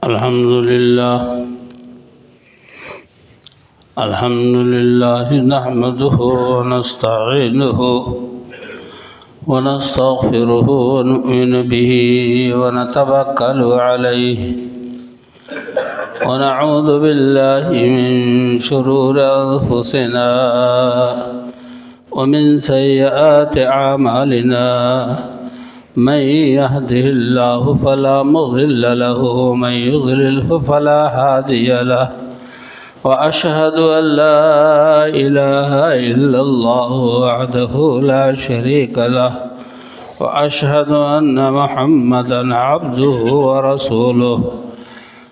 الحمد لله نحمده ونستعينه ونستغفره ونؤمن به ونتوكل عليه ونعوذ بالله من شرور أنفسنا ومن سيئات أعمالنا من يهده الله فلا مضل له ومن يضلله فلا هادي له وأشهد أن لا إله إلا الله وحده لا شريك له وأشهد أن محمدًا عبده ورسوله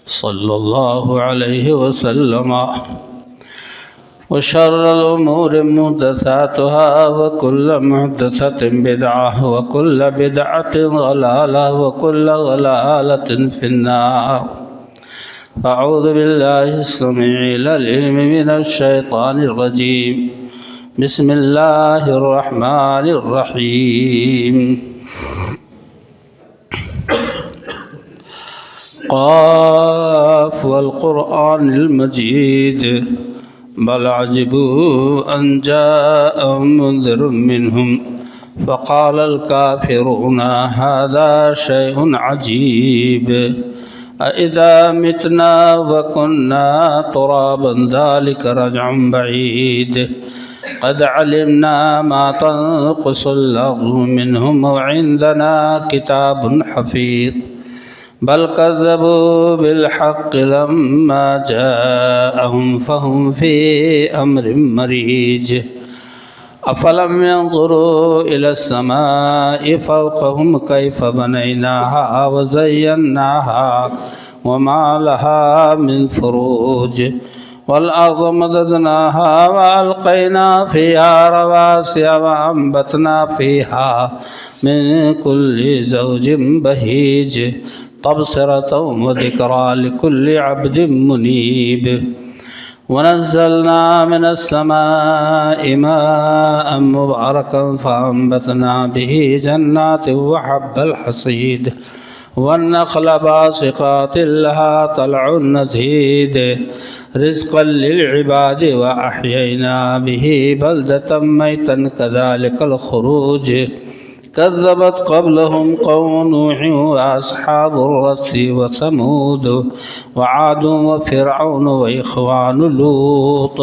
صلى الله عليه وسلم وشر الأمور محدثاتها وكل محدثة بدعة وكل بدعة ضلالة وكل ضلالة في النار. أعوذ بالله السميع العليم من الشيطان الرجيم. بسم الله الرحمن الرحيم. قاف والقرآن المجيد بل عجبوا أن جاءهم منذر منهم فقال الكافرون هذا شيء عجيب أإذا متنا وكنا ترابا ذلك رجع بعيد قد علمنا ما تنقص الأرض منهم وعندنا كتاب حفيظ بل كذبوا بالحق لما جاءهم فهم في أمر مريج أفلم ينظروا إلى السماء فوقهم كيف بنيناها وزيناها وما لها من فروج والأرض مددناها وألقينا فيها رواسي وأنبتنا فيها من كل زوج بهيج تبصرة وذكرى لكل عبد منيب ونزلنا من السماء ماء مباركا فأنبتنا به جنات وحب الحصيد والنخل باسقات لها طلع نضيد رزقا للعباد وأحيينا به بلدة ميتا كذلك الخروج كذبت قبلهم قوم نوح وأصحاب الرس وثمود وعاد وفرعون وإخوان لوط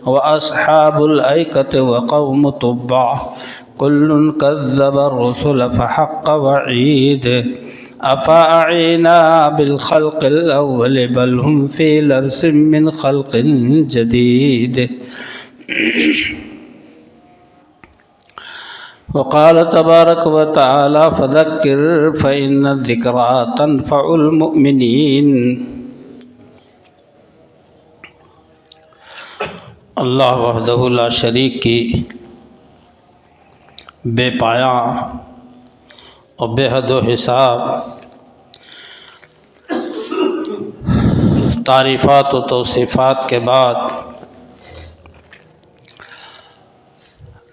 وأصحاب الأيكة وقوم تبع كل كذب الرسل فحق وعيد أفأعينا بالخلق الأول بل هم في لبس من خلق جديد. وقال تبارك وتعالى فذكر فإن الذكرى تنفع المؤمنين. اللہ وحدہ لا شریک کی بے پایاں اور بے حد و حساب تعریفات و توصیفات کے بعد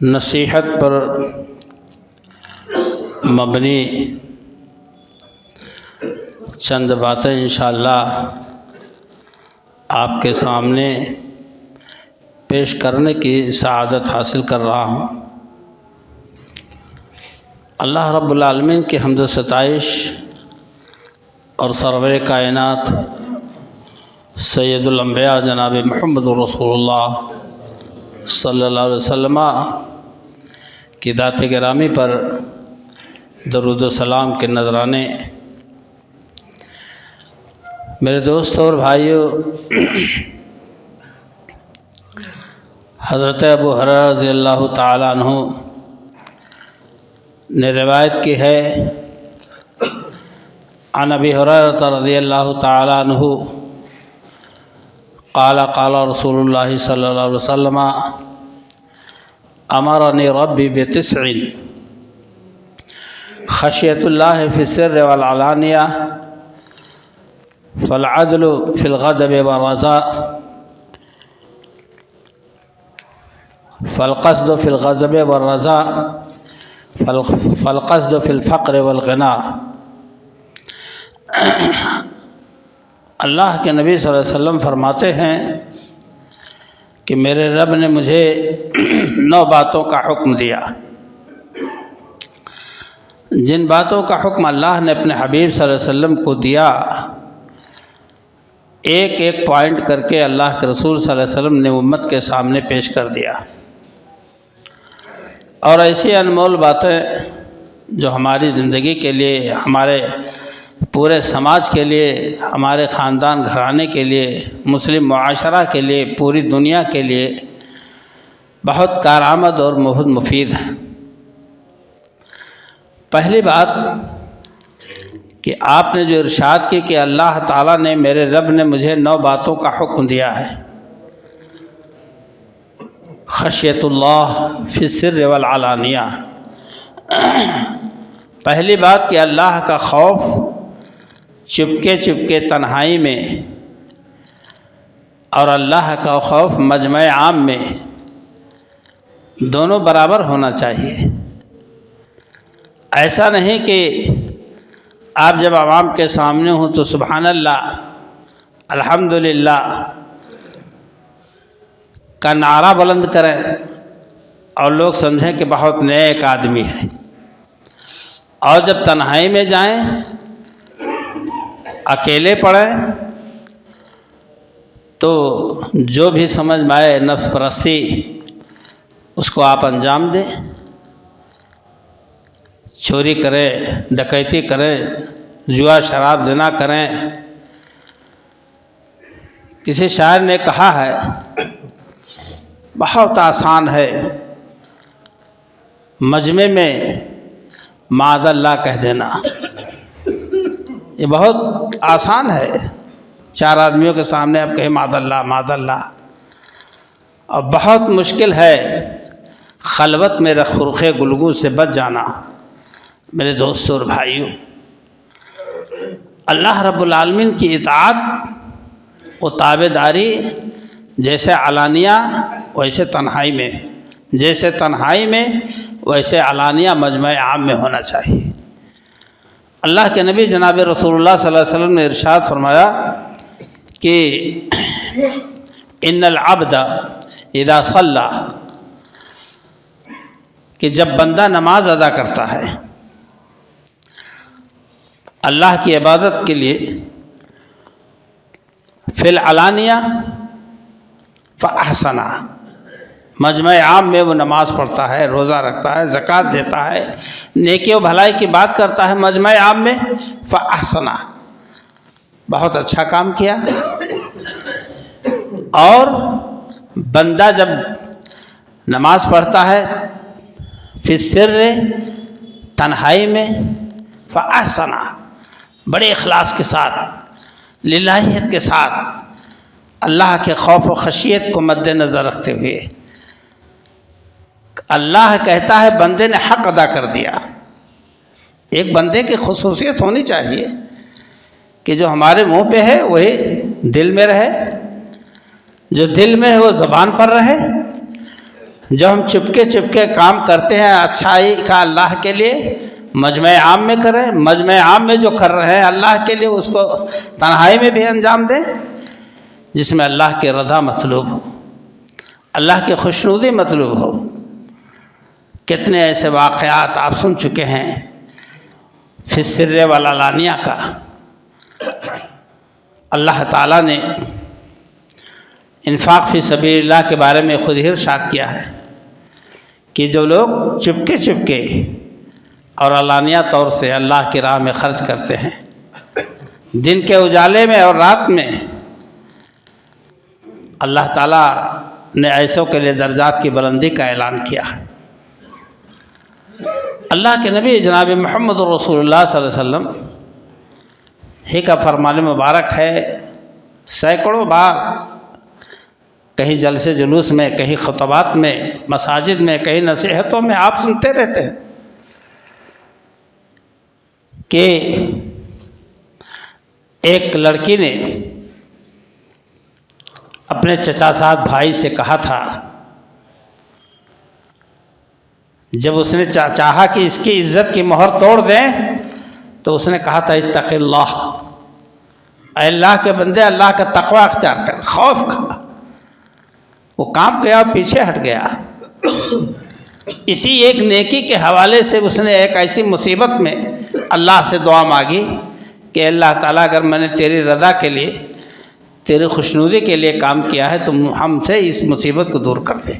نصیحت پر مبنی چند باتیں انشاءاللہ آپ کے سامنے پیش کرنے کی سعادت حاصل کر رہا ہوں. اللہ رب العالمین کی حمد و ستائش اور سرور کائنات سید الانبیاء جناب محمد رسول اللہ صلی اللہ علیہ وسلم کی ذات گرامی پر درود و سلام کے نذرانے. میرے دوستوں اور بھائیوں، حضرت ابو ہریرہ رضی اللہ تعالیٰ عنہ نے روایت کی ہے عن ابی ہریرہ رضی اللہ تعالیٰ عنہ قال قال رسول اللہ صلی اللہ علیہ وسلم امرنی ربی بتسع خشیت اللہ فی السر والعلانیہ فالعدل فی الغضب والرضا فالقصد فی الغضب والرضا فالقصد فی الفقر والغناء. اللہ کے نبی صلی اللہ علیہ وسلم فرماتے ہیں کہ میرے رب نے مجھے 9 باتوں کا حکم دیا. جن باتوں کا حکم اللہ نے اپنے حبیب صلی اللہ علیہ وسلم کو دیا، ایک ایک پوائنٹ کر کے اللہ کے رسول صلی اللہ علیہ وسلم نے امت کے سامنے پیش کر دیا. اور ایسی انمول باتیں جو ہماری زندگی کے لیے، ہمارے پورے سماج کے لیے، ہمارے خاندان گھرانے کے لیے، مسلم معاشرہ کے لیے، پوری دنیا کے لیے بہت کارآمد اور بہت مفید ہیں. پہلی بات کہ آپ نے جو ارشاد کی کہ اللہ تعالیٰ نے، میرے رب نے مجھے 9 باتوں کا حکم دیا ہے. خشیت اللہ فی السر والعلانیہ. پہلی بات کہ اللہ کا خوف چپکے چپکے تنہائی میں، اور اللہ کا خوف مجمع عام میں، دونوں برابر ہونا چاہیے. ایسا نہیں کہ آپ جب عوام کے سامنے ہوں تو سبحان اللہ، الحمدللہ کا نعرہ بلند کریں اور لوگ سمجھیں کہ بہت نیک آدمی ہے، اور جب تنہائی میں جائیں، اکیلے پڑیں، تو جو بھی سمجھ میں آئے نفس پرستی اس کو آپ انجام دیں. چوری کریں، ڈکیتی کریں، جوا شراب زنا کریں. کسی شاعر نے کہا ہے بہت آسان ہے مجمع میں معاذ اللہ کہہ دینا. یہ بہت آسان ہے، 4 آدمیوں کے سامنے آپ کہیں معاذ اللہ معاذ اللہ. اور بہت مشکل ہے خلوت میں رخ گلگوں سے بچ جانا. میرے دوستوں اور بھائیوں، اللہ رب العالمین کی اطاعت و تابعداری جیسے علانیہ ویسے تنہائی میں، جیسے تنہائی میں ویسے علانیہ مجمع عام میں ہونا چاہیے. اللہ کے نبی جناب رسول اللہ صلی اللہ علیہ وسلم نے ارشاد فرمایا کہ ان العبد اذا صلی، کہ جب بندہ نماز ادا کرتا ہے اللہ کی عبادت کے لیے، فی العلانیہ فاحسن، مجمع عام میں وہ نماز پڑھتا ہے، روزہ رکھتا ہے، زکوٰۃ دیتا ہے، نیکی و بھلائی کی بات کرتا ہے مجمع عام میں، فاحسن، بہت اچھا کام کیا. اور بندہ جب نماز پڑھتا ہے فی السر، تنہائی میں، فاحسن، بڑے اخلاص کے ساتھ، للہیت کے ساتھ، اللہ کے خوف و خشیت کو مد نظر رکھتے ہوئے. اللہ کہتا ہے بندے نے حق ادا کر دیا. ایک بندے کی خصوصیت ہونی چاہیے کہ جو ہمارے منہ پہ ہے وہی دل میں رہے، جو دل میں ہے وہ زبان پر رہے. جو ہم چپکے چپکے کام کرتے ہیں اچھائی کا اللہ کے لیے، مجمع عام میں کریں. مجمع عام میں جو کر رہے ہیں اللہ کے لیے اس کو تنہائی میں بھی انجام دیں، جس میں اللہ کی رضا مطلوب ہو، اللہ کی خوشنودی مطلوب ہو. کتنے ایسے واقعات آپ سن چکے ہیں فی السر والعلانیہ کا. اللہ تعالیٰ نے انفاق فی سبیل اللہ کے بارے میں خود ہی ارشاد کیا ہے کہ جو لوگ چپکے چپکے اور علانیہ طور سے اللہ کی راہ میں خرچ کرتے ہیں، دن کے اجالے میں اور رات میں، اللہ تعالیٰ نے ایسوں کے لیے درجات کی بلندی کا اعلان کیا ہے. اللہ کے نبی جناب محمد رسول اللہ صلی اللہ علیہ وسلم ہی کا فرمان مبارک ہے، سینکڑوں بار کہیں جلسے جلوس میں، کہیں خطبات میں، مساجد میں، کہیں نصیحتوں میں آپ سنتے رہتے ہیں کہ ایک لڑکی نے اپنے چچا زاد بھائی سے کہا تھا، جب اس نے چاہا کہ اس کی عزت کی مہر توڑ دیں تو اس نے کہا تھا اتق اللہ، اے اللہ کے بندے اللہ کا تقوی اختیار کر، خوف کھا۔ وہ کانپ گیا اور پیچھے ہٹ گیا۔ اسی ایک نیکی کے حوالے سے اس نے ایک ایسی مصیبت میں اللہ سے دعا مانگی کہ اللہ تعالیٰ اگر میں نے تیری رضا کے لیے، تیری خوشنودی کے لیے کام کیا ہے تو ہم سے اس مصیبت کو دور کر دے۔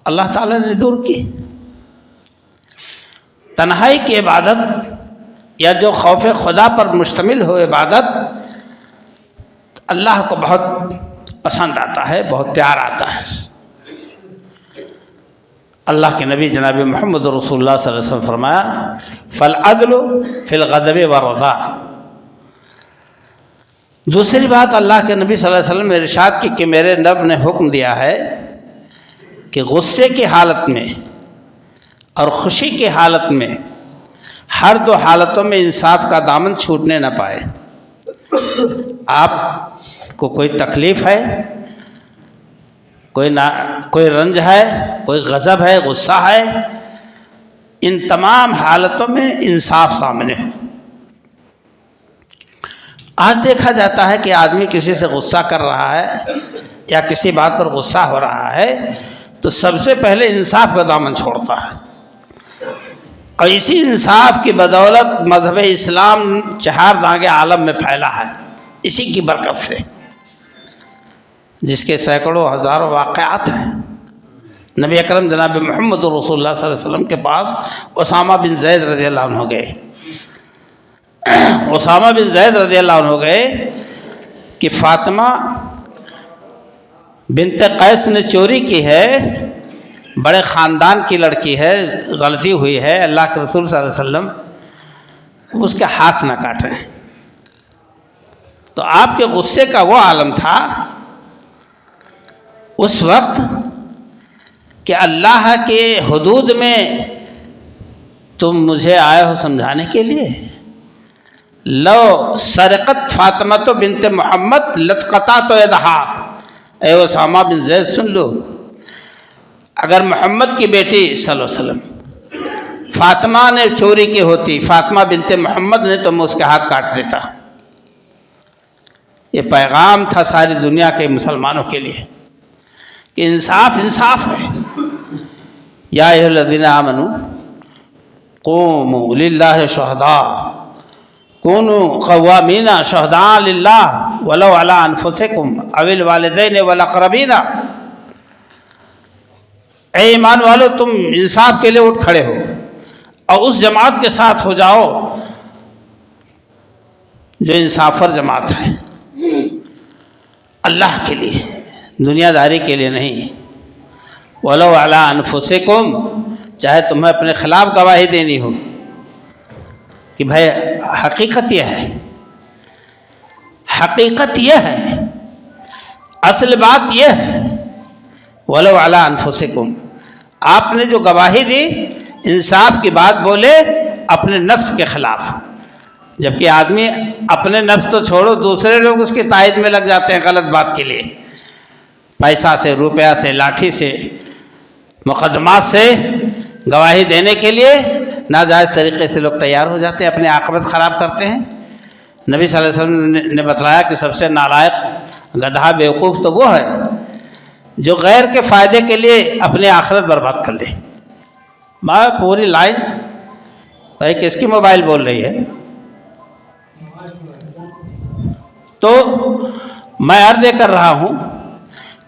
اللہ تعالیٰ نے دور کی۔ تنہائی کی عبادت یا جو خوف خدا پر مشتمل ہو عبادت اللہ کو بہت پسند آتا ہے، بہت پیار آتا ہے۔ اللہ کے نبی جناب محمد رسول اللہ صلی اللہ علیہ وسلم فرمایا فالعدل فی الغضب والرضا۔ دوسری بات اللہ کے نبی صلی اللہ علیہ وسلم نے ارشاد کی کہ میرے رب نے حکم دیا ہے کہ غصے کی حالت میں اور خوشی کی حالت میں، ہر دو حالتوں میں انصاف کا دامن چھوٹنے نہ پائے۔ آپ کو کوئی تکلیف ہے، کوئی رنج ہے، کوئی غضب ہے، غصہ ہے، ان تمام حالتوں میں انصاف سامنے ہے۔ آج دیکھا جاتا ہے کہ آدمی کسی سے غصہ کر رہا ہے یا کسی بات پر غصہ ہو رہا ہے تو سب سے پہلے انصاف کا دامن چھوڑتا ہے، اور اسی انصاف کی بدولت مذہب اسلام چہار دانگے عالم میں پھیلا ہے، اسی کی برکت سے، جس کے سینکڑوں ہزاروں واقعات ہیں۔ نبی اکرم جناب محمد رسول اللہ صلی اللہ علیہ وسلم کے پاس اسامہ بن زید رضی اللہ عنہ گئے۔ اسامہ بن زید رضی اللہ عنہ گئے کہ فاطمہ بنت قیس نے چوری کی ہے، بڑے خاندان کی لڑکی ہے، غلطی ہوئی ہے، اللہ کے رسول صلی اللہ علیہ وسلم اس کے ہاتھ نہ کاٹیں۔ تو آپ کے غصے کا وہ عالم تھا اس وقت کہ اللہ کے حدود میں تم مجھے آئے ہو سمجھانے کے لیے۔ لو سرقت فاطمہ بنت محمد لتقطعت یدہا، اے اسامہ بن زید سن لو، اگر محمد کی بیٹی صلی اللہ علیہ وسلم فاطمہ نے چوری کی ہوتی، فاطمہ بنت محمد نے، تو میں اس کے ہاتھ کاٹ دیتا۔ یہ پیغام تھا ساری دنیا کے مسلمانوں کے لیے کہ انصاف انصاف ہے۔ یا ایھا الذین آمنوا قوموا للہ شہداء کونوا قوامین شہداء للہ ولو علی انفسکم او الوالدین والاقربین۔ اے ایمان والو، تم انصاف کے لیے اٹھ کھڑے ہو اور اس جماعت کے ساتھ ہو جاؤ جو انصافر جماعت ہے، اللہ کے لیے، دنیا داری کے لیے نہیں۔ ولو علی انفسکم، چاہے تمہیں اپنے خلاف گواہی دینی ہو کہ بھائی حقیقت یہ ہے، حقیقت یہ ہے، اصل بات یہ ہے، ولو علی انفسکم، آپ نے جو گواہی دی انصاف کی بات بولے اپنے نفس کے خلاف، جبکہ آدمی اپنے نفس تو چھوڑو، دوسرے لوگ اس کی تائید میں لگ جاتے ہیں غلط بات کے لیے، پیسہ سے، روپیہ سے، لاٹھی سے، مقدمات سے گواہی دینے کے لیے ناجائز طریقے سے لوگ تیار ہو جاتے ہیں، اپنی عاقبت خراب کرتے ہیں۔ نبی صلی اللہ علیہ وسلم نے بتلایا کہ سب سے نالائق گدھا بیوقوف تو وہ ہے جو غیر کے فائدے کے لیے اپنی آخرت برباد کر لے۔ میں پوری لائن بھائی کس کی موبائل بول رہی ہے؟ تو میں عرض کر رہا ہوں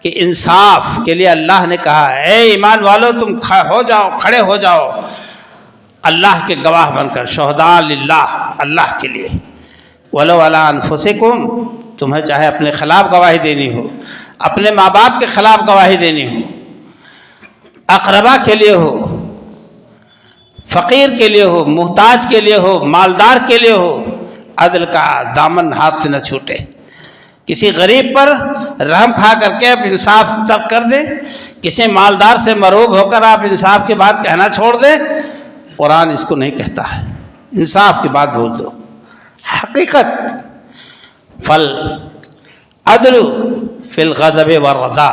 کہ انصاف کے لیے اللہ نے کہا اے ایمان والو تم ہو جاؤ، کھڑے ہو جاؤ اللہ کے گواہ بن کر، شہداء للہ، اللہ کے لیے۔ ولو علی انفسکم، تمہیں چاہے اپنے خلاف گواہی دینی ہو، اپنے ماں باپ کے خلاف گواہی دینی ہو، اقربا کے لیے ہو، فقیر کے لیے ہو، محتاج کے لیے ہو، مالدار کے لیے ہو، عدل کا دامن ہاتھ سے نہ چھوٹے۔ کسی غریب پر رحم کھا کر کے آپ انصاف ترک کر دیں، کسی مالدار سے مروب ہو کر آپ انصاف کی بات کہنا چھوڑ دیں، قرآن اس کو نہیں کہتا ہے۔ انصاف کی بات بول دو، حقیقت۔ فل عدل فی الغضب والرضا،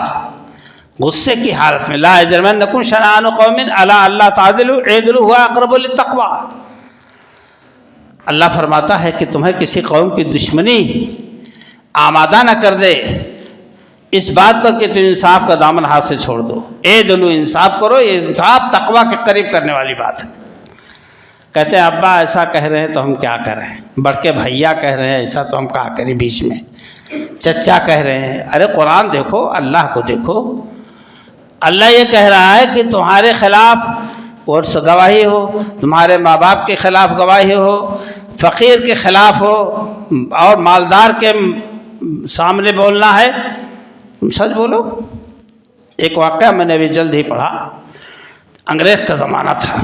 غصے کی حالت میں، لا یجرمنکم شنآن قوم علی الا تعدلوا اعدلوا هو اقرب للتقوی، اللہ فرماتا ہے کہ تمہیں کسی قوم کی دشمنی آمادہ نہ کر دے اس بات پر کہ تم انصاف کا دامن ہاتھ سے چھوڑ دو۔ اے دلو انصاف کرو، یہ انصاف تقویٰ کے قریب کرنے والی بات ہے۔ کہتے ہیں ابا ایسا کہہ رہے ہیں تو ہم کیا کریں، بڑھ کے بھیا کہہ رہے ہیں ایسا تو ہم کیا کریں، بیچ میں چچا کہہ رہے ہیں۔ ارے قرآن دیکھو، اللہ کو دیکھو۔ اللہ یہ کہہ رہا ہے کہ تمہارے خلاف کورٹ سے گواہی ہو، تمہارے ماں باپ کے خلاف گواہی ہو، فقیر کے خلاف ہو اور مالدار کے سامنے بولنا ہے، تم سچ بولو۔ ایک واقعہ میں نے ابھی جلد ہی پڑھا، انگریز کا زمانہ تھا،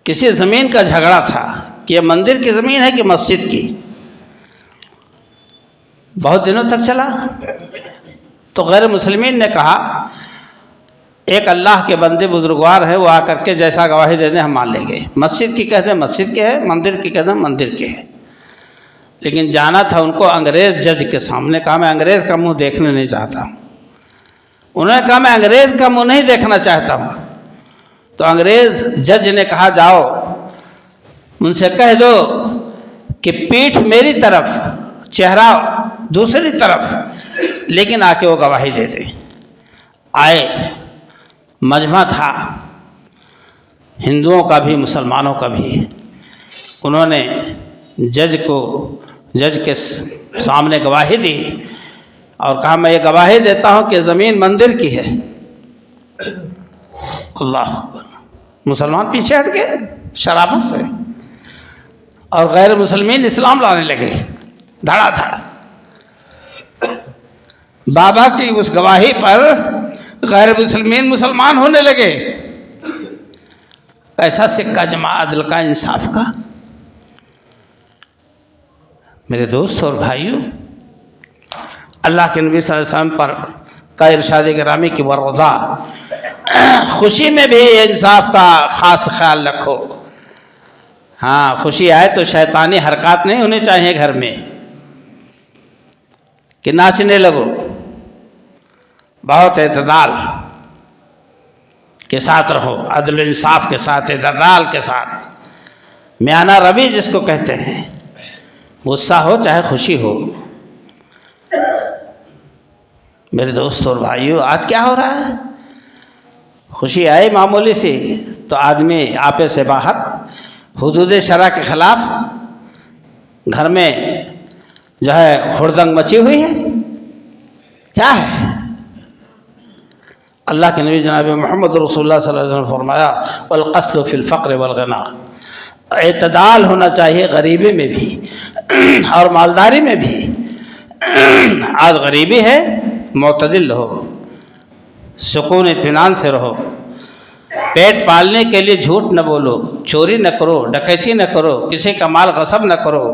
کسی زمین کا جھگڑا تھا کہ یہ مندر کی زمین ہے کہ مسجد کی، بہت دنوں تک چلا۔ تو غیر مسلمین نے کہا ایک اللہ کے بندے بزرگوار ہیں، وہ آ کر کے جیسا گواہی دے دیں ہم مان لیں گے، مسجد کی کہتے ہیں مسجد کے ہے، مندر کی کہتے ہیں مندر کے ہے۔ لیکن جانا تھا ان کو انگریز جج کے سامنے، کہا میں انگریز کا منہ دیکھنا نہیں چاہتا ہوں۔ انہوں نے کہا میں انگریز کا منہ نہیں دیکھنا چاہتا ہوں۔ تو انگریز جج نے کہا جاؤ ان سے کہہ دو کہ پیٹھ میری طرف چہرہ دوسری طرف، لیکن آ کے وہ گواہی دے دے۔ آئے، مجمع تھا، ہندوؤں کا بھی مسلمانوں کا بھی۔ انہوں نے جج کے سامنے گواہی دی اور کہا میں یہ گواہی دیتا ہوں کہ زمین مندر کی ہے۔ اللہ اکبر، مسلمان پیچھے ہٹ گئے شرافت سے، اور غیر مسلمین اسلام لانے لگے دھڑا دھڑ۔ بابا کی اس گواہی پر غیر مسلمین مسلمان ہونے لگے۔ ایسا سکہ جمع عدل کا، انصاف کا۔ میرے دوست اور بھائیوں، اللہ کے نبی صلی اللہ علیہ وسلم پر کا ارشاد گرامی کی ورضا، خوشی میں بھی انصاف کا خاص خیال رکھو۔ ہاں، خوشی آئے تو شیطانی حرکات نہیں ہونی چاہیے گھر میں کہ ناچنے لگو، بہت اعتدال کے ساتھ رہو، عدل و انصاف کے ساتھ، اعتدال کے ساتھ، میانہ روی جس کو کہتے ہیں۔ غصہ ہو چاہے خوشی ہو۔ میرے دوست اور بھائیوں، آج کیا ہو رہا ہے؟ خوشی آئی معمولی سی تو آدمی آپے سے باہر، حدود شرع کے خلاف گھر میں جو ہے ہڑدنگ مچی ہوئی ہے۔ کیا ہے؟ اللہ کے نبی جناب محمد رسول اللہ صلی اللہ علیہ وسلم نے فرمایا والقصد فی الفقر والغنا، اعتدال ہونا چاہیے غریبی میں بھی اور مالداری میں بھی۔ آج غریبی ہے، معتدل رہو، سکون اطمینان سے رہو، پیٹ پالنے کے لیے جھوٹ نہ بولو، چوری نہ کرو، ڈکیتی نہ کرو، کسی کا مال غصب نہ کرو۔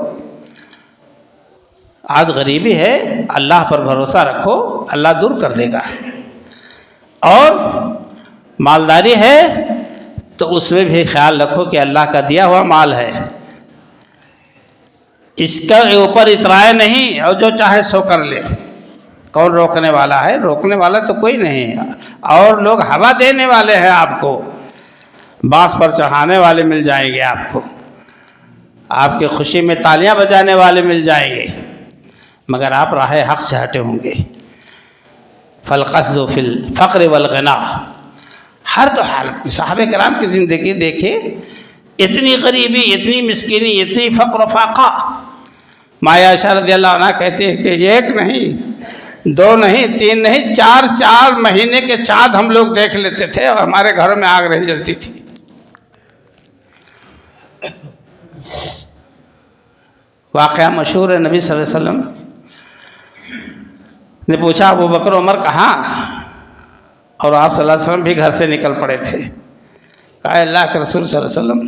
آج غریبی ہے، اللہ پر بھروسہ رکھو، اللہ دور کر دے گا۔ اور مالداری ہے تو اس میں بھی خیال رکھو کہ اللہ کا دیا ہوا مال ہے، اس کے اوپر اترائے نہیں اور جو چاہے سو کر لے۔ کون روکنے والا ہے؟ روکنے والا تو کوئی نہیں ہے، اور لوگ ہوا دینے والے ہیں، آپ کو بانس پر چڑھانے والے مل جائیں گے، آپ کو آپ کی خوشی میں تالیاں بجانے والے مل جائیں گے، مگر آپ راہ حق سے ہٹے ہوں گے۔ فالقصد فی الفقر والغنا، ہر تو حالت میں صحابہ کرام کی زندگی دیکھیں، اتنی غریبی، اتنی مسکینی، اتنی فقر و فاقہ۔ مایا عائشہ رضی اللہ عنہ کہتے ہیں کہ ایک نہیں، دو نہیں، تین نہیں، چار مہینے کے چاند ہم لوگ دیکھ لیتے تھے اور ہمارے گھروں میں آگ نہیں جلتی تھی۔ واقعہ مشہور ہے، نبی صلی اللہ علیہ وسلم نے پوچھا ابو بکر عمر کہاں، اور آپ صلی اللہ علیہ وسلم بھی گھر سے نکل پڑے تھے۔ کہا اللہ کے رسول صلی اللہ علیہ وسلم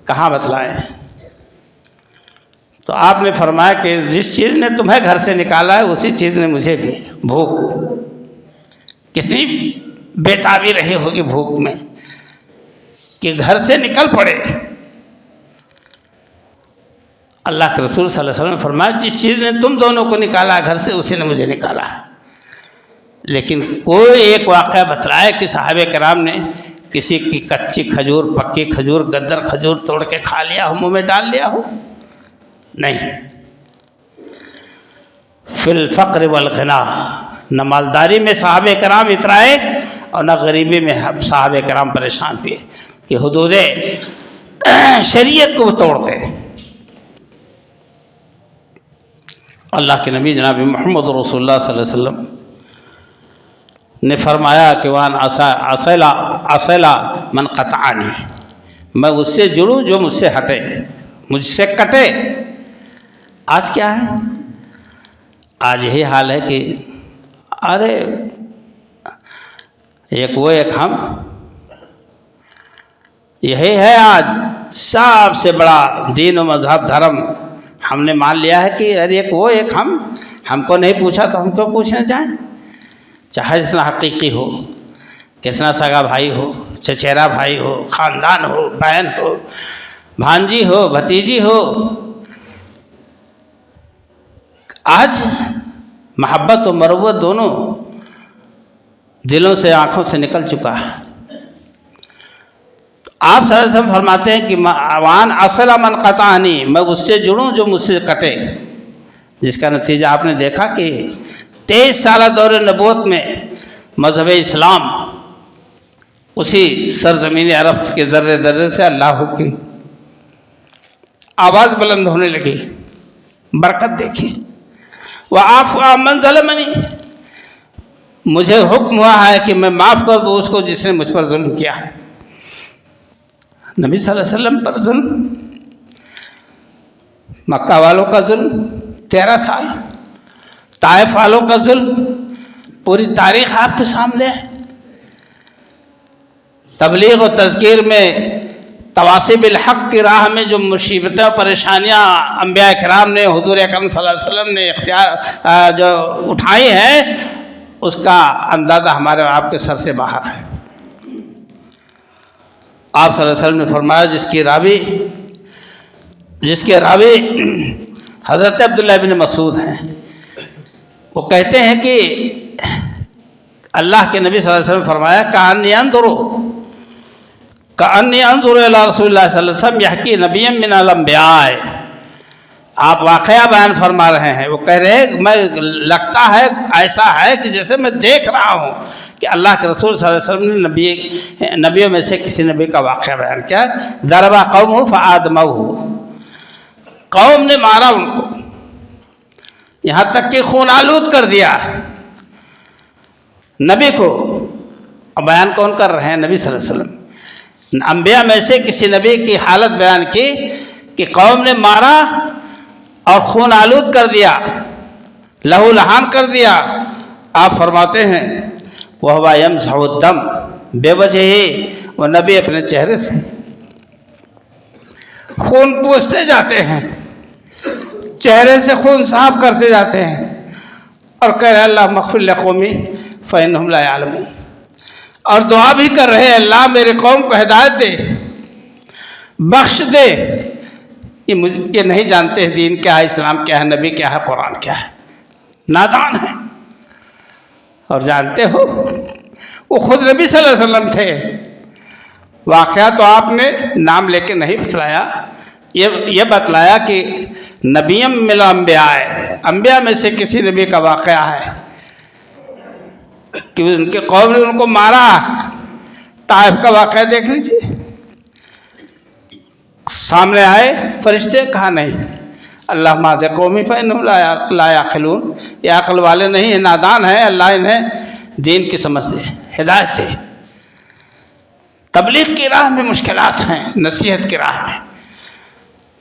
کہاں بتلائیں؟ تو آپ نے فرمایا کہ جس چیز نے تمہیں گھر سے نکالا ہے اسی چیز نے مجھے بھی۔ بھوک، کتنی بےتابی رہی ہوگی بھوک میں کہ گھر سے نکل پڑے۔ اللہ کے رسول صلی اللہ علیہ وسلم نے فرمایا جس چیز نے تم دونوں کو نکالا گھر سے اسی نے مجھے نکالا ہے۔ لیکن کوئی ایک واقعہ بتلائے کہ صحابہ کرام نے کسی کی کچی کھجور، پکی کھجور، گدر کھجور توڑ کے کھا لیا ہو، منہ میں ڈال لیا ہو؟ نہیں۔ فی الفقر والغنا، نہ مالداری میں صحابہ کرام اترائے اور نہ غریبی میں صحابہ کرام پریشان ہوئے کہ حدود شریعت کو وہ توڑتے۔ اللہ کے نبی جناب محمد رسول اللہ صلی اللہ علیہ وسلم نے فرمایا کہ وان اصلا من قطعنی، میں اس سے جڑوں جو مجھ سے ہٹے، مجھ سے کٹے۔ آج کیا ہے؟ آج یہی حال ہے کہ ارے ایک وہ ایک ہم، یہی ہے آج سب سے بڑا دین و مذہب دھرم۔ ہم نے مان لیا ہے کہ ارے ایک وہ ایک ہم کو نہیں پوچھا تو ہم کیوں پوچھنے جائیں؟ چاہے جتنا حقیقی ہو، کتنا سگا بھائی ہو، چچیرا بھائی ہو، خاندان ہو، بہن ہو، بھانجی ہو، بھتیجی ہو، آج محبت و مروت دونوں دلوں سے آنکھوں سے نکل چکا ہے۔ آپ صلی اللہ علیہ وسلم فرماتے ہیں کہ وان اصلا من قطعنی، میں اس سے جڑوں جو مجھ سے کٹے، جس کا نتیجہ آپ نے دیکھا کہ 23 سالہ دور نبوت میں مذہب اسلام اسی سرزمین عرب کے ذرے ذرے سے اللہ کی آواز بلند ہونے لگی۔ برکت دیکھیں، وَعَفُوَ عَمَّنْ ظَلَمَنِي، مجھے حکم ہوا ہے کہ میں معاف کر دوں اس کو جس نے مجھ پر ظلم کیا ہے۔ نبی صلی اللہ علیہ وسلم پر ظلم، مکہ والوں کا ظلم 13 سال، طائف والوں کا ظلم، پوری تاریخ آپ کے سامنے ہے۔ تبلیغ و تذکیر میں تواصی بالحق کی راہ میں جو مصیبتیں و پریشانیاں انبیاء کرام نے، حضور اکرم صلی اللہ علیہ وسلم نے جو اٹھائی ہیں، اس کا اندازہ ہمارے آپ کے سر سے باہر ہے۔ آپ صلی اللہ علیہ وسلم نے فرمایا جس کے راوی حضرت عبداللہ بن مسعود ہیں، وہ کہتے ہیں کہ اللہ کے نبی صلی اللہ علیہ وسلم فرمایا کأنی انظر الی رسول اللہ صلی اللہ علیہ وسلم یحکی نبی من الانبیاء، آپ واقعہ بیان فرما رہے ہیں، وہ کہہ رہے ہیں میں لگتا ہے ایسا ہے کہ جیسے میں دیکھ رہا ہوں کہ اللہ کے رسول صلی اللہ علیہ وسلم نے نبیوں میں سے کسی نبی کا واقعہ بیان کیا۔ ضرب قومہ فآدموہ، قوم نے مارا ان کو، یہاں تک کہ خون آلود کر دیا نبی کو۔ اب بیان کون کر رہے ہیں؟ نبی صلی اللہ علیہ وسلم۔ انبیاء میں سے کسی نبی کی حالت بیان کی کہ قوم نے مارا اور خون آلود کر دیا، لہو لہان کر دیا۔ آپ فرماتے ہیں وَهُوَ يَمْسَحُ الدَّمَ، بے وجہ ہی وہ نبی اپنے چہرے سے خون پوچھتے جاتے ہیں، چہرے سے خون صاف کرتے جاتے ہیں اور کہہ رہے اللہم اغفر لقومی فإنہم لا یعلمون، اور دعا بھی کر رہے ہیں اللہ میرے قوم کو ہدایت دے، بخش دے، یہ نہیں جانتے ہیں دین کیا ہے، اسلام کیا ہے، نبی کیا ہے، قرآن کیا ہے، نادان ہے۔ اور جانتے ہو وہ خود نبی صلی اللہ علیہ وسلم تھے۔ واقعہ تو آپ نے نام لے کے نہیں بتلایا، یہ بتلایا کہ نبیم من الانبیاء، انبیاء میں سے کسی نبی کا واقعہ ہے کہ ان کے قوم نے ان کو مارا۔ طائف کا واقعہ دیکھ لیجیے، سامنے آئے فرشتے، کہا نہیں اللہم اہد قومی فإنہم لا یعقلون، یہ عقل والے نہیں ہیں، نادان ہیں، اللہ انہیں دین کی سمجھ دے، ہدایت دے۔ تبلیغ کی راہ میں مشکلات ہیں، نصیحت کی راہ میں۔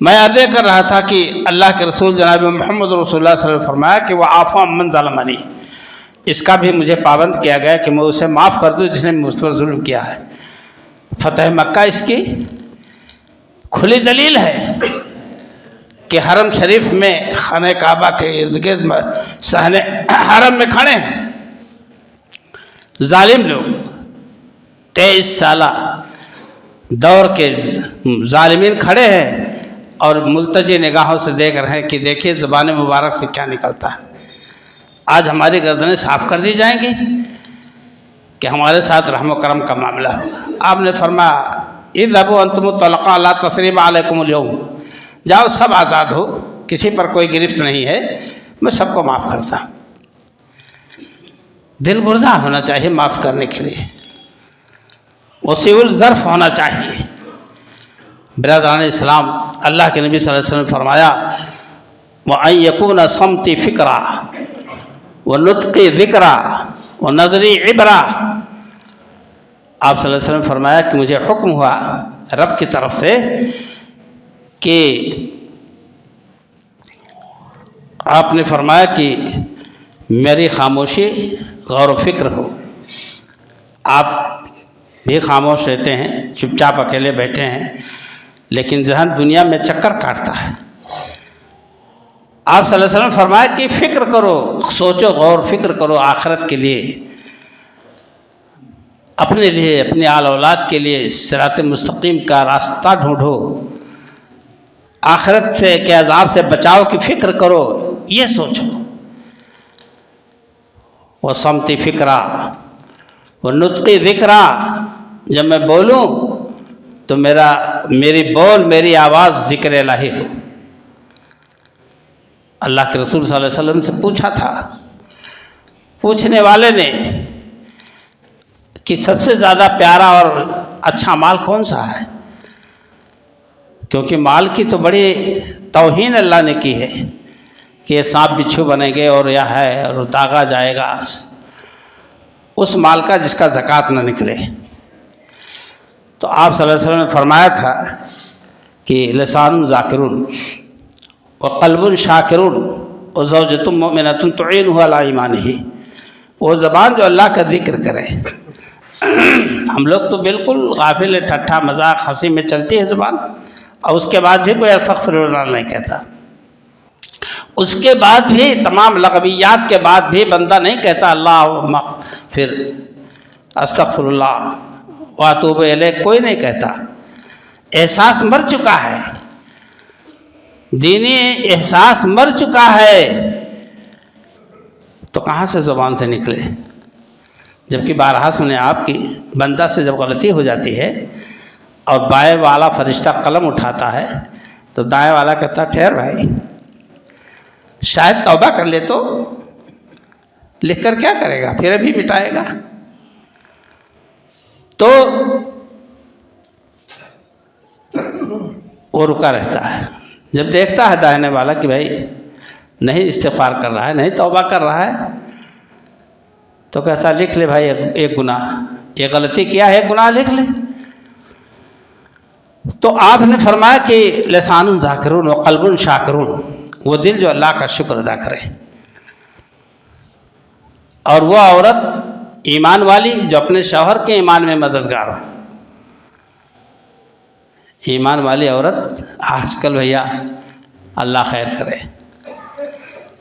میں عرض کر رہا تھا کہ اللہ کے رسول جناب محمد رسول اللہ صلی اللہ علیہ وسلم فرمایا کہ وَعَفُوَ عَمَّنْ ظَلَمَنِي، اس کا بھی مجھے پابند کیا گیا کہ میں اسے معاف کر دوں جس نے مجھ پر ظلم کیا ہے۔ فتح مکہ اس کی کھلی دلیل ہے کہ حرم شریف میں خانہ کعبہ کے ارد گرد صحن حرم میں کھڑے ہیں ظالم لوگ، 23 سالہ دور کے ظالمین کھڑے ہیں اور ملتجی نگاہوں سے دیکھ رہے ہیں کہ دیکھیے زبان مبارک سے کیا نکلتا ہے۔ آج ہماری گردنیں صاف کر دی جائیں گی کہ ہمارے ساتھ رحم و کرم کا معاملہ ہوگا۔ آپ نے فرمایا اذهبوا انتم الطلقاء لا تثریب علیکم اليوم، جاؤ سب آزاد ہو، کسی پر کوئی گرفت نہیں ہے، میں سب کو معاف کرتا ہوں۔ دل گردہ ہونا چاہیے معاف کرنے کے لیے، وسیع الظرف ہونا چاہیے۔ برادران اسلام، اللہ کے نبی صلی اللہ علیہ وسلم نے فرمایا وَأَن يَكُونَ صَمْتِي فِكْرًا وَنُطْقِي ذِكْرًا وَنَظْرِي عِبْرًا۔ آپ صلی اللہ علیہ وسلم نے فرمایا کہ مجھے حکم ہوا رب کی طرف سے کہ آپ نے فرمایا کہ میری خاموشی غور و فکر ہو، آپ بھی خاموش رہتے ہیں، چپ چاپ اکیلے بیٹھے ہیں، لیکن ذہن دنیا میں چکر کاٹتا ہے۔ آپ صلی اللہ علیہ وسلم نے فرمایا کہ فکر کرو، سوچو، غور فکر کرو آخرت کے لیے، اپنے لیے، اپنے آل اولاد کے لیے صراط مستقیم کا راستہ ڈھونڈو، آخرت سے کے عذاب سے بچاؤ کی فکر کرو، یہ سوچو۔ وَصَمْتِ فِكْرًا وَنُطْقِ ذِكْرًا، جب میں بولوں تو میری آواز ذکر الہی ہو۔ اللہ کے رسول صلی اللہ علیہ وسلم سے پوچھا تھا، پوچھنے والے نے کہ سب سے زیادہ پیارا اور اچھا مال کون سا ہے؟ کیونکہ مال کی تو بڑی توہین اللہ نے کی ہے کہ یہ سانپ بچھو بنیں گے اور یہ ہے اور داغا جائے گا، اس مال کا جس کا زکوٰۃ نہ نکلے۔ تو آپ صلی اللہ علیہ وسلم نے فرمایا تھا کہ لسان ذاکرون وقلب شاکرون وزوجۃ مؤمنۃ تعینہ علی ایمانہ، وہ زبان جو اللہ کا ذکر کرے۔ ہم لوگ تو بالکل غافل، ٹھٹھا مذاق ہنسی میں چلتی ہے زبان، اور اس کے بعد بھی کوئی استغفر اللہ نہیں کہتا، اس کے بعد بھی تمام لغویات کے بعد بھی بندہ نہیں کہتا اللہ پھر استغفر اللہ واتوب الیہ، کوئی نہیں کہتا۔ احساس مر چکا ہے، دینی احساس مر چکا ہے، تو کہاں سے زبان سے نکلے؟ جبکہ بارہا سنے آپ کی بندہ سے جب غلطی ہو جاتی ہے اور بائیں والا فرشتہ قلم اٹھاتا ہے تو دائیں والا کہتا ٹھہر بھائی، شاید توبہ کر لے تو لکھ کر کیا کرے گا، پھر ابھی مٹائے گا۔ تو وہ رکا رہتا ہے، جب دیکھتا ہے داہنے والا کہ بھائی نہیں استغفار کر رہا ہے، نہیں توبہ کر رہا ہے، تو کہتا لکھ لے بھائی ایک گناہ، یہ غلطی کیا ہے، گناہ لکھ لے۔ تو آپ نے فرمایا کہ لسان ذاکرون و قلب شاکرون، وہ دل جو اللہ کا شکر ادا کرے، اور وہ عورت ایمان والی جو اپنے شوہر کے ایمان میں مددگار ہو۔ ایمان والی عورت آج کل بھیا اللہ خیر کرے،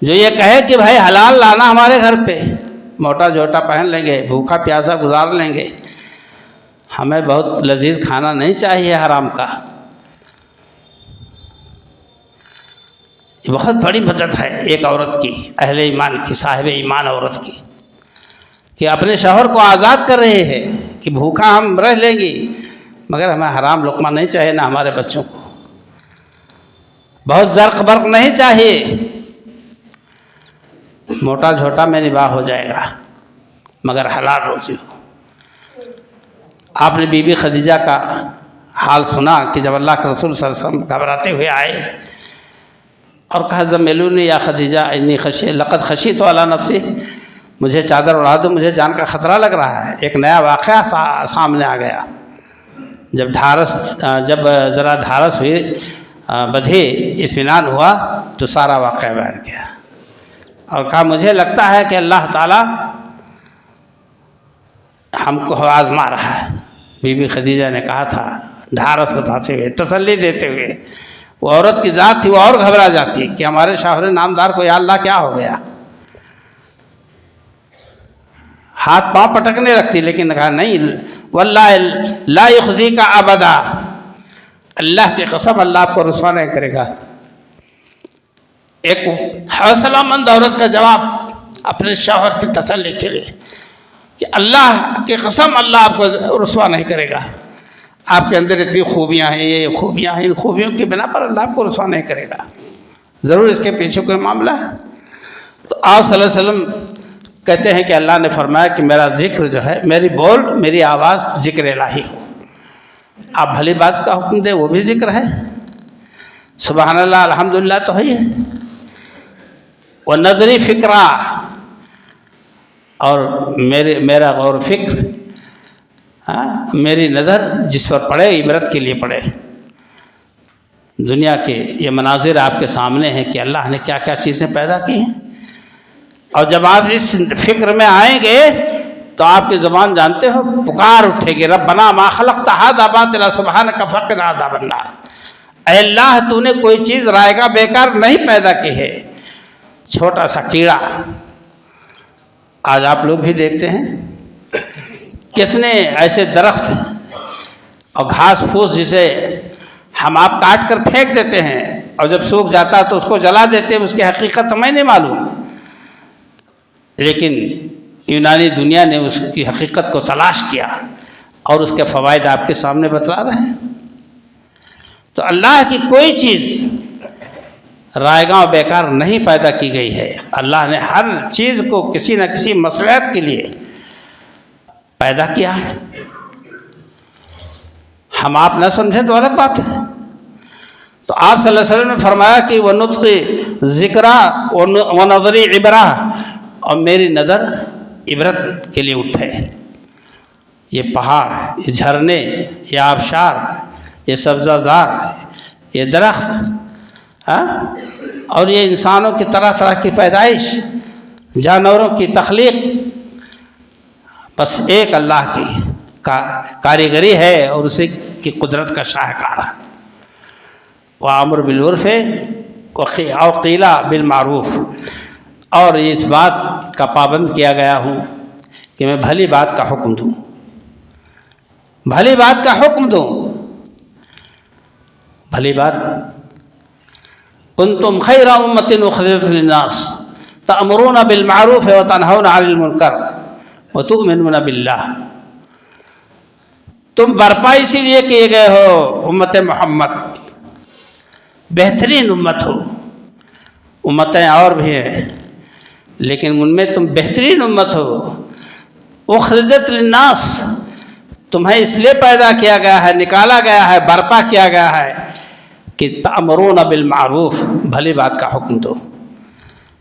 جو یہ کہے کہ بھائی حلال لانا ہمارے گھر پہ، موٹا جھوٹا پہن لیں گے، بھوکا پیاسا گزار لیں گے، ہمیں بہت لذیذ کھانا نہیں چاہیے حرام کا۔ یہ بہت بڑی مدد ہے ایک عورت کی، اہل ایمان کی، صاحب ایمان عورت کی، کہ اپنے شوہر کو آزاد کر رہے ہیں کہ بھوکا ہم رہ لیں گی مگر ہمیں حرام لقمہ نہیں چاہیے، نہ ہمارے بچوں کو بہت زرق برق نہیں چاہیے، موٹا جھوٹا میں نباہ ہو جائے گا مگر حلال روزی ہو۔ آپ نے بی بی خدیجہ کا حال سنا کہ جب اللہ کے رسول صلی اللہ علیہ وسلم گھبراتے ہوئے آئے اور کہا زمیلونی یا خدیجہ انی لقد خشیت علی نفسی، مجھے چادر اڑا دو، مجھے جان کا خطرہ لگ رہا ہے۔ ایک نیا واقعہ سامنے آ گیا، جب ذرا ڈھارس ہوئی، بدھی، اطمینان ہوا تو سارا واقعہ بیان کیا اور کہا مجھے لگتا ہے کہ اللہ تعالیٰ ہم کو آزما رہا ہے۔ بی بی خدیجہ نے کہا تھا ڈھارس بتاتے ہوئے، تسلی دیتے ہوئے، وہ عورت کی ذات تھی وہ اور گھبرا جاتی کہ ہمارے شوہر نامدار کو یا اللہ کیا ہو گیا، ہاتھ پاؤں پٹکنے رکھتی، لیکن کہا نہیں واللہ لا یخزیک ابدا، اللہ کی قسم اللہ آپ کو رسوا نہیں کرے گا۔ ایک حوصلہ مند عورت کا جواب اپنے شوہر کی تسلی کے لیے کہ اللہ کی قسم اللہ آپ کو رسوا نہیں کرے گا، آپ کے اندر اتنی خوبیاں ہیں، یہ خوبیاں ہیں، ان خوبیوں کی بنا پر اللہ آپ کو رسوا نہیں کرے گا، ضرور اس کے پیچھے کوئی معاملہ ہے۔ تو آپ صلی اللہ علیہ وسلم کہتے ہیں کہ اللہ نے فرمایا کہ میرا ذکر جو ہے، میری آواز ذکر الہی ہو۔ آپ بھلی بات کا حکم دیں وہ بھی ذکر ہے، سبحان اللہ الحمدللہ تو ہے، وَنَظْرِ فِكْرًا، اور میرا غور و فکر، میری نظر جس پر پڑے عبرت کے لیے پڑے۔ دنیا کے یہ مناظر آپ کے سامنے ہیں کہ اللہ نے کیا کیا چیزیں پیدا کی ہیں، اور جب آپ اس فکر میں آئیں گے تو آپ کی زبان جانتے ہو پکار اٹھے گی، ربنا ما خلقت ھذا باطلا سبحانک فقنا عذاب النار، اے اللہ تو نے کوئی چیز رائگاں بیکار نہیں پیدا کی ہے۔ چھوٹا سا کیڑا، آج آپ لوگ بھی دیکھتے ہیں کتنے ایسے درخت اور گھاس پھوس جسے ہم آپ کاٹ کر پھینک دیتے ہیں اور جب سوکھ جاتا ہے تو اس کو جلا دیتے ہیں، اس کی حقیقت ہمیں نہیں معلوم، لیکن یونانی دنیا نے اس کی حقیقت کو تلاش کیا اور اس کے فوائد آپ کے سامنے بتلا رہے ہیں۔ تو اللہ کی کوئی چیز رائگاں و بیکار نہیں پیدا کی گئی ہے، اللہ نے ہر چیز کو کسی نہ کسی مصلحت کے لیے پیدا کیا ہے۔ ہم آپ نہ سمجھیں تو الگ بات ہے۔ تو آپ صلی اللہ علیہ وسلم نے فرمایا کہ وَنُطْقِ ذِكْرًا وَنَظْرِ عِبْرًا، اور میری نظر عبرت کے لیے اٹھے۔ یہ پہاڑ، یہ جھرنے، یہ آبشار، یہ سبزہ زار، یہ درخت، اور یہ انسانوں کی طرح طرح کی پیدائش، جانوروں کی تخلیق، بس ایک اللہ کی کاریگری ہے اور اسی کی قدرت کا شاہکار ہے۔ وَأَمْرُ بِالْعُرْفِ أَوْ قِيلَ بِالْمَعْرُوفِ، اور اس بات کا پابند کیا گیا ہوں کہ میں بھلی بات کا حکم دوں، بھلی بات کا حکم دوں۔ بھلی بات، کنتم خیر امۃ اخرجت للناس تأمرون بالمعروف وتنہون عن المنکر وتؤمنون باللہ، تم برپا اسی لیے کیے گئے ہو امت محمد، بہترین امت ہو، امتیں اور بھی ہیں لیکن ان میں تم بہترین امت ہو۔ اخرجت للناس، تمہیں اس لیے پیدا کیا گیا ہے، نکالا گیا ہے، برپا کیا گیا ہے کہ تأمرون بالمعروف، بھلی بات کا حکم دو،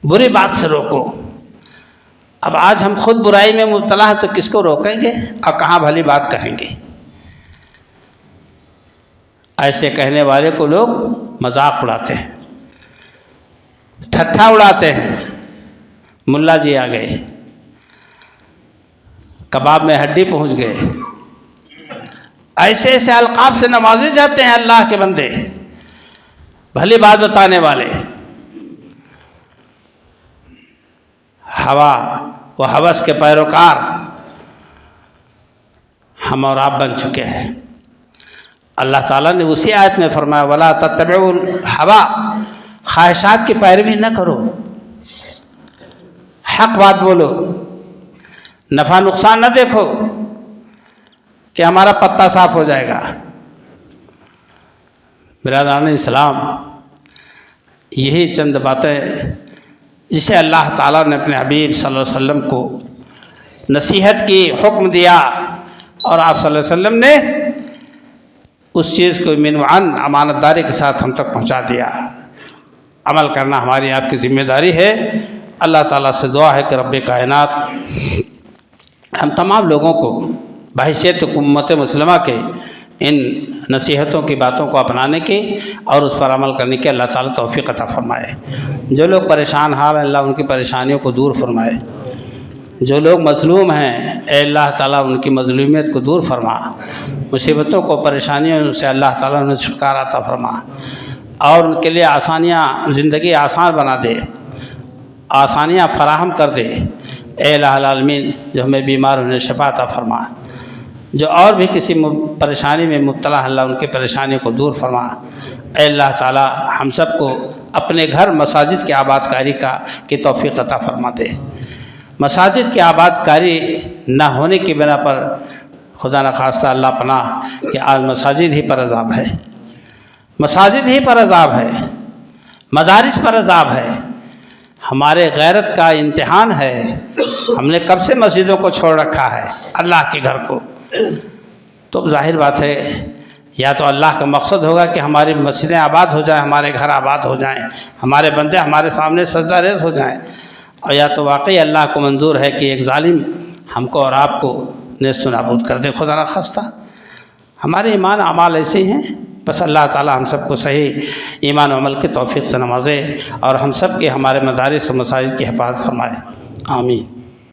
بری بات سے روکو۔ اب آج ہم خود برائی میں مبتلا ہیں تو کس کو روکیں گے اور کہاں بھلی بات کہیں گے؟ ایسے کہنے والے کو لوگ مذاق اڑاتے ہیں، ٹھٹھا اڑاتے ہیں۔ ملا جی آ گئے، کباب میں ہڈی پہنچ گئے، ایسے ایسے القاب سے نوازے جاتے ہیں اللہ کے بندے، بھلی بات بتانے والے۔ ہوا و ہوس کے پیروکار ہم اور آپ بن چکے ہیں۔ اللہ تعالیٰ نے اسی آیت میں فرمایا وَلَا تَتَّبِعُوا الْهَوَىٰ، خواہشات کی پیروی نہ کرو، حق بات بولو، نفع نقصان نہ دیکھو کہ ہمارا پتہ صاف ہو جائے گا۔ برادران اسلام، یہی چند باتیں جسے اللہ تعالیٰ نے اپنے حبیب صلی اللہ علیہ وسلم کو نصیحت کی، حکم دیا، اور آپ صلی اللہ علیہ وسلم نے اس چیز کو منوعاً امانت داری کے ساتھ ہم تک پہنچا دیا۔ عمل کرنا ہماری آپ کی ذمہ داری ہے۔ اللہ تعالیٰ سے دعا ہے کہ رب کائنات ہم تمام لوگوں کو بحیثیت امت مسلمہ کے ان نصیحتوں کی باتوں کو اپنانے کی اور اس پر عمل کرنے کی اللہ تعالیٰ توفیق عطا فرمائے۔ جو لوگ پریشان حال ہیں اللہ ان کی پریشانیوں کو دور فرمائے، جو لوگ مظلوم ہیں اے اللہ تعالیٰ ان کی مظلومیت کو دور فرما، مصیبتوں کو پریشانیوں سے اللہ تعالیٰ انہیں چھٹکارا عطا فرما اور ان کے لیے آسانیاں، زندگی آسان بنا دے، آسانیاں فراہم کر دے۔ اے الہ العالمین، جو ہمیں بیمار انہیں شفا عطا فرما، جو اور بھی کسی پریشانی میں مبتلا اللہ ان کی پریشانیوں کو دور فرما۔ اے اللہ تعالیٰ ہم سب کو اپنے گھر مساجد کی آباد کاری کی توفیق عطا فرما دے۔ مساجد کی آباد کاری نہ ہونے کی بنا پر خدا نخواستہ اللہ پناہ کہ آج مساجد ہی پر عذاب ہے، مساجد ہی پر عذاب ہے، مدارس پر عذاب ہے، ہمارے غیرت کا امتحان ہے۔ ہم نے کب سے مسجدوں کو چھوڑ رکھا ہے، اللہ کے گھر کو؟ تو ظاہر بات ہے یا تو اللہ کا مقصد ہوگا کہ ہماری مسجدیں آباد ہو جائیں، ہمارے گھر آباد ہو جائیں، ہمارے بندے ہمارے سامنے سجدہ ریز ہو جائیں، اور یا تو واقعی اللہ کو منظور ہے کہ ایک ظالم ہم کو اور آپ کو نیست و نابود کر دے خدا نخواستہ۔ ہمارے ایمان اعمال ایسے ہیں، بس اللہ تعالی ہم سب کو صحیح ایمان و عمل کی توفیق سے نوازے اور ہم سب کے ہمارے مدارس و مساجد کی حفاظت فرمائے، آمین۔